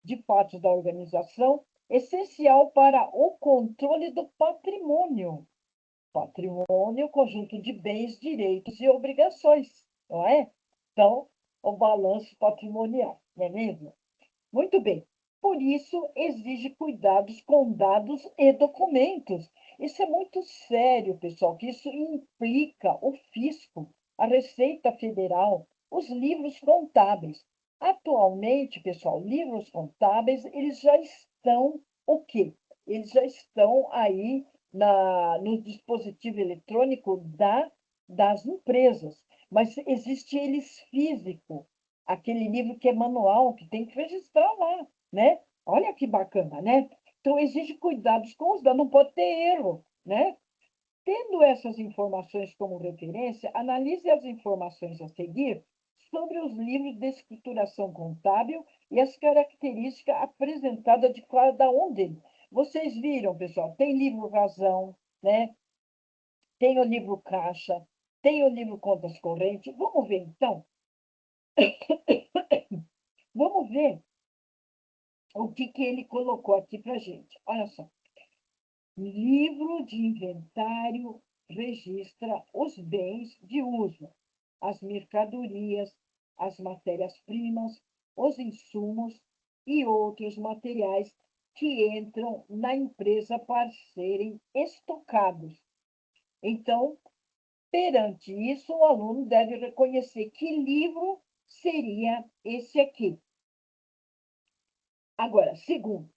de fatos da organização, essencial para o controle do patrimônio. Patrimônio, conjunto de bens, direitos e obrigações, não é? Então, o balanço patrimonial, não é mesmo? Muito bem. Por isso, exige cuidados com dados e documentos. Isso é muito sério, pessoal, que isso implica o fisco, a Receita Federal, os livros contábeis. Atualmente, pessoal, livros contábeis, eles já estão o quê? Eles já estão aí no dispositivo eletrônico das empresas, mas existe eles físico, aquele livro que é manual, que tem que registrar lá, né? Olha que bacana, né? Então, exige cuidados com os dados, não pode ter erro, né? Tendo essas informações como referência, analise as informações a seguir sobre os livros de escrituração contábil e as características apresentadas de cada um deles. Vocês viram, pessoal, tem livro razão, né? Tem o livro caixa, tem o livro contas correntes. Vamos ver, então? Vamos ver o que ele colocou aqui para a gente. Olha só. Livro de inventário registra os bens de uso, as mercadorias, as matérias-primas, os insumos e outros materiais que entram na empresa para serem estocados. Então, perante isso, o aluno deve reconhecer que livro seria esse aqui. Agora, segundo,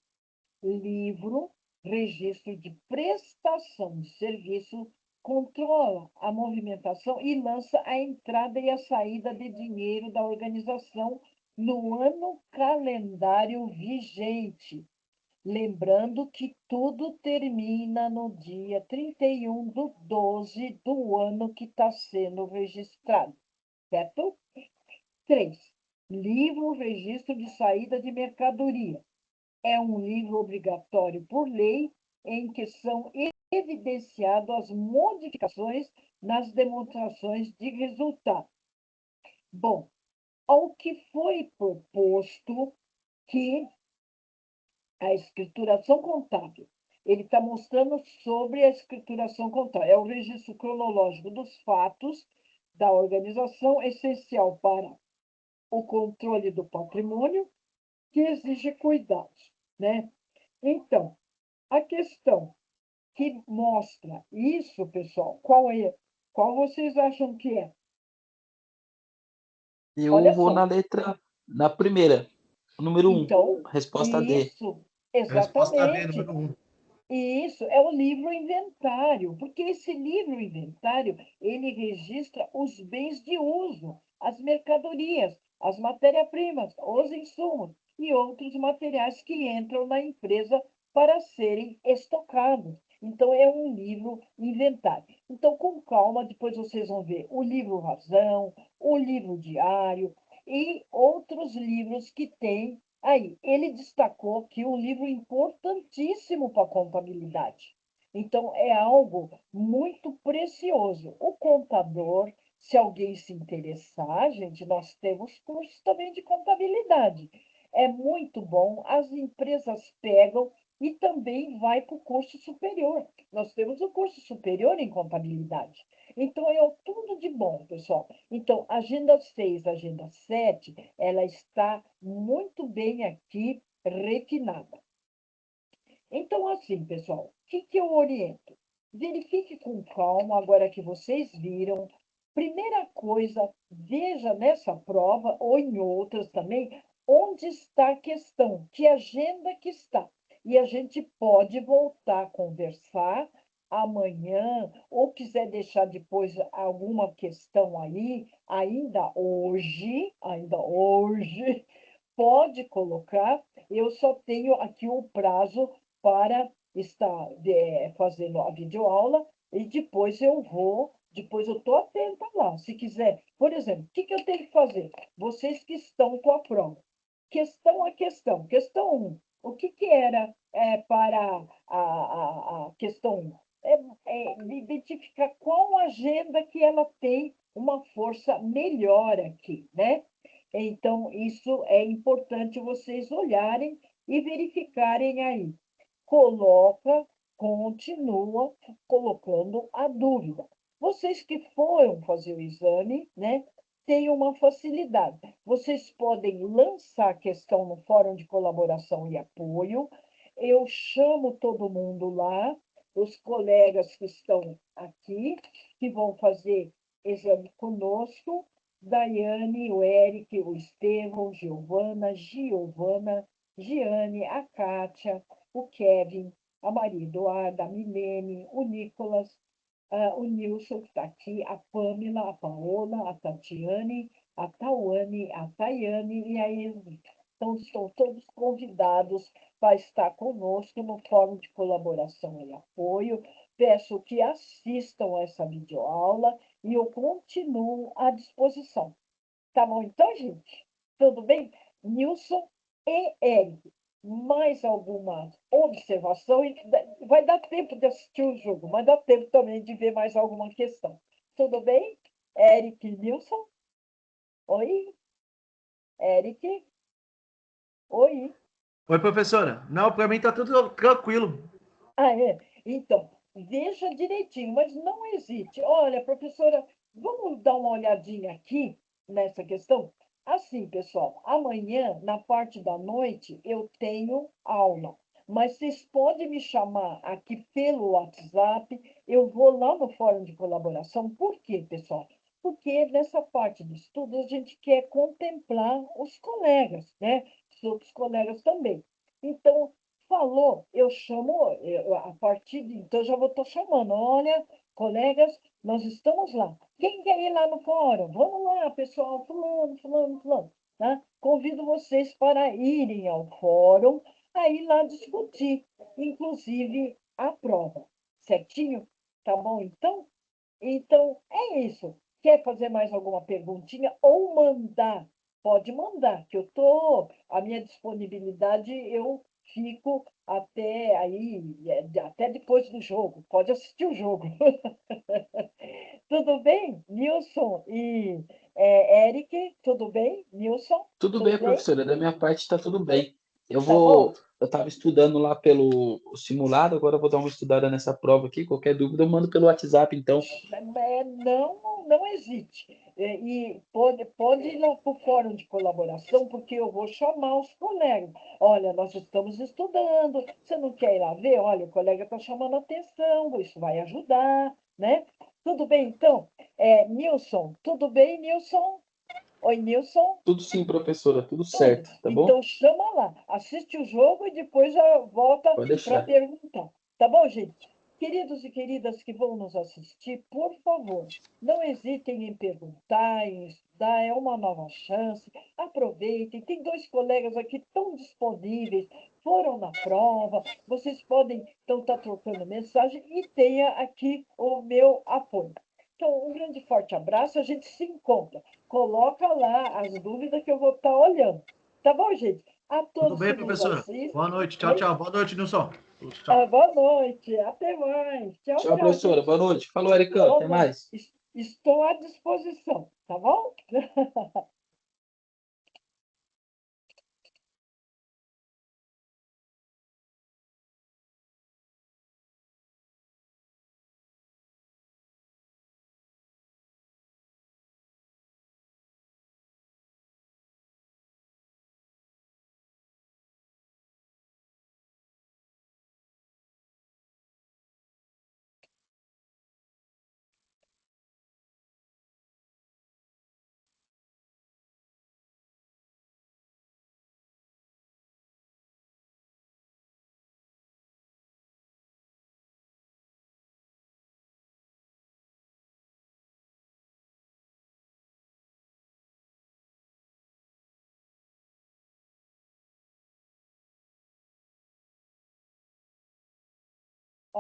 livro, registro de prestação de serviço, controla a movimentação e lança a entrada e a saída de dinheiro da organização no ano calendário vigente. Lembrando que tudo termina no dia 31/12 do ano que está sendo registrado, certo? 3. Livro, registro de saída de mercadoria. É um livro obrigatório por lei em que são evidenciadas as modificações nas demonstrações de resultado. Bom, ao que foi proposto que a escrituração contábil, ele está mostrando sobre a escrituração contábil, é o registro cronológico dos fatos da organização, essencial para o controle do patrimônio, que exige cuidados, né? Então, a questão que mostra isso, pessoal, qual é? Qual vocês acham que é? Eu Olha vou só. na primeira, número 1, Então, resposta D. isso, Resposta D, exatamente. número 1. Isso é o livro inventário, porque esse livro inventário, ele registra os bens de uso, as mercadorias, as matérias-primas, os insumos e outros materiais que entram na empresa para serem estocados. Então, é um livro inventário. Então, com calma, depois vocês vão ver o livro Razão, o livro Diário e outros livros que têm aí. Ele destacou que um livro importantíssimo para a contabilidade. Então, é algo muito precioso. O contador, se alguém se interessar, gente, nós temos cursos também de contabilidade. É muito bom, as empresas pegam e também vai para o curso superior. Nós temos o curso superior em contabilidade. Então, é tudo de bom, pessoal. Então, agenda 6, agenda 7, ela está muito bem aqui refinada. Então, assim, pessoal, o que eu oriento? Verifique com calma, agora que vocês viram. Primeira coisa, veja nessa prova, ou em outras também, onde está a questão, que agenda que está. E a gente pode voltar a conversar amanhã, ou quiser deixar depois alguma questão aí, ainda hoje, pode colocar. Eu só tenho aqui o prazo para estar fazendo a videoaula e depois eu estou atenta lá. Se quiser, por exemplo, o que eu tenho que fazer? Vocês que estão com a prova. Questão a questão. Questão 1. O que era para a questão 1? Identificar qual agenda que ela tem uma força melhor aqui, né? Então, isso é importante vocês olharem e verificarem aí. Continua colocando a dúvida. Vocês que foram fazer o exame, né, têm uma facilidade. Vocês podem lançar a questão no Fórum de Colaboração e Apoio. Eu chamo todo mundo lá, os colegas que estão aqui, que vão fazer exame conosco, Daiane, o Eric, o Estevão, Giovana, Giane, a Kátia, o Kevin, a Maria Eduarda, a Milene, o Nicolas, o Nilson, que está aqui, a Pâmela, a Paola, a Tatiane, a Tauane, a Tayane e a Eli. Então, estão todos convidados para estar conosco no Fórum de Colaboração e Apoio. Peço que assistam a essa videoaula e eu continuo à disposição. Tá bom, então, gente? Tudo bem? Nilson e Eric, mais alguma observação? Vai dar tempo de assistir o jogo, mas dá tempo também de ver mais alguma questão. Tudo bem? Eric e Nilson? Oi? Eric? Oi? Oi, professora. Não, para mim tá tudo tranquilo. Ah, é? Então, veja direitinho, mas não hesite. Olha, professora, vamos dar uma olhadinha aqui nessa questão? Assim, pessoal, amanhã, na parte da noite, eu tenho aula. Mas vocês podem me chamar aqui pelo WhatsApp, eu vou lá no Fórum de Colaboração. Por quê, pessoal? Porque nessa parte de estudo a gente quer contemplar os colegas, né? Os outros colegas também. Então, falou, eu chamo, a partir de então, já vou estar chamando. Olha, colegas, nós estamos lá. Quem quer ir lá no fórum? Vamos lá, pessoal, fulano, fulano, fulano. Tá? Convido vocês para irem ao fórum, aí lá discutir, inclusive a prova. Certinho? Tá bom, então? Então, é isso. Quer fazer mais alguma perguntinha ou mandar? Pode mandar, que eu estou, a minha disponibilidade, eu fico até aí, até depois do jogo. Pode assistir o jogo. Tudo bem, Nilson e Eric? Tudo bem, Nilson? Tudo Tudo bem, bem? professora. Da minha parte está tudo bem. Tá bom? Eu estava estudando lá pelo simulado, agora eu vou dar uma estudada nessa prova aqui. Qualquer dúvida eu mando pelo WhatsApp, então. Não hesite. E pode ir lá para o fórum de colaboração, porque eu vou chamar os colegas. Olha, nós estamos estudando, você não quer ir lá ver? Olha, o colega está chamando a atenção, isso vai ajudar, né? Tudo bem, então? Nilson, tudo bem, Nilson? Oi, Nilson? Tudo sim, professora, tudo Tudo. certo, tá bom? Então chama lá, assiste o jogo e depois já volta Pode para deixar. perguntar. Tá bom, gente? Queridos e queridas que vão nos assistir, por favor, não hesitem em perguntar, em estudar, é uma nova chance. Aproveitem. Tem dois colegas aqui tão disponíveis, foram na prova, vocês podem então estar trocando mensagem e tenha aqui o meu apoio. Então, um grande forte abraço, a gente se encontra. Coloca lá as dúvidas que eu vou estar olhando. Tá bom, gente? A Tudo todos bem, que nos professora? assistem. Boa noite. Tchau, Oi? tchau. Boa noite, Nilson. Tchau. Boa noite. Até mais. Tchau, Tchau, tchau, professora. gente. Boa noite. Falou, Ericão. Boa Até noite. mais. Estou à disposição. Tá bom?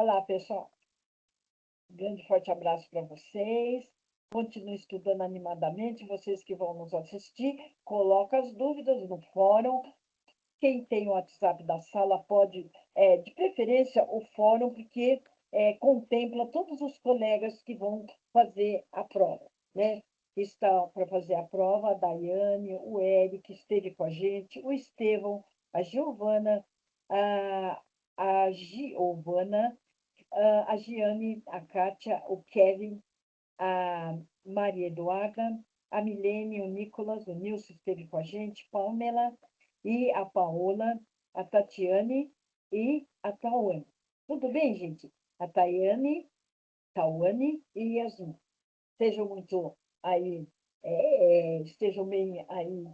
Olá, pessoal. Grande forte abraço para vocês. Continue estudando animadamente. Vocês que vão nos assistir, coloca as dúvidas no fórum. Quem tem o WhatsApp da sala pode, de preferência, o fórum, porque contempla todos os colegas que vão fazer a prova, né? Está para fazer a prova a Daiane, o Eric esteve com a gente, o Estevão, a Giovana, a Giovana, a Giane, a Kátia, o Kevin, a Maria Eduarda, a Milene, o Nicolas, o Nilson esteve com a gente, Pamela e a Paola, a Tatiane e a Tauane. Tudo bem, gente? A Tauane e Yasmin. Sejam muito aí, estejam bem aí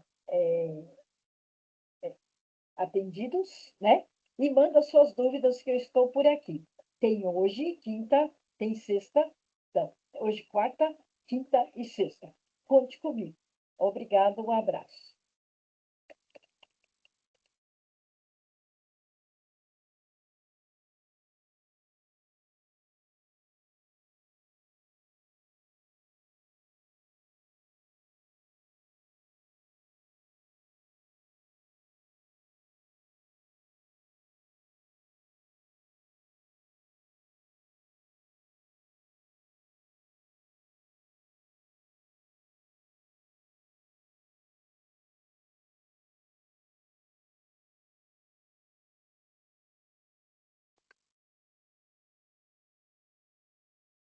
atendidos, né? E manda suas dúvidas que eu estou por aqui. Tem hoje, quinta, tem sexta, não, hoje quarta, quinta e sexta. Conte comigo. Obrigado, um abraço.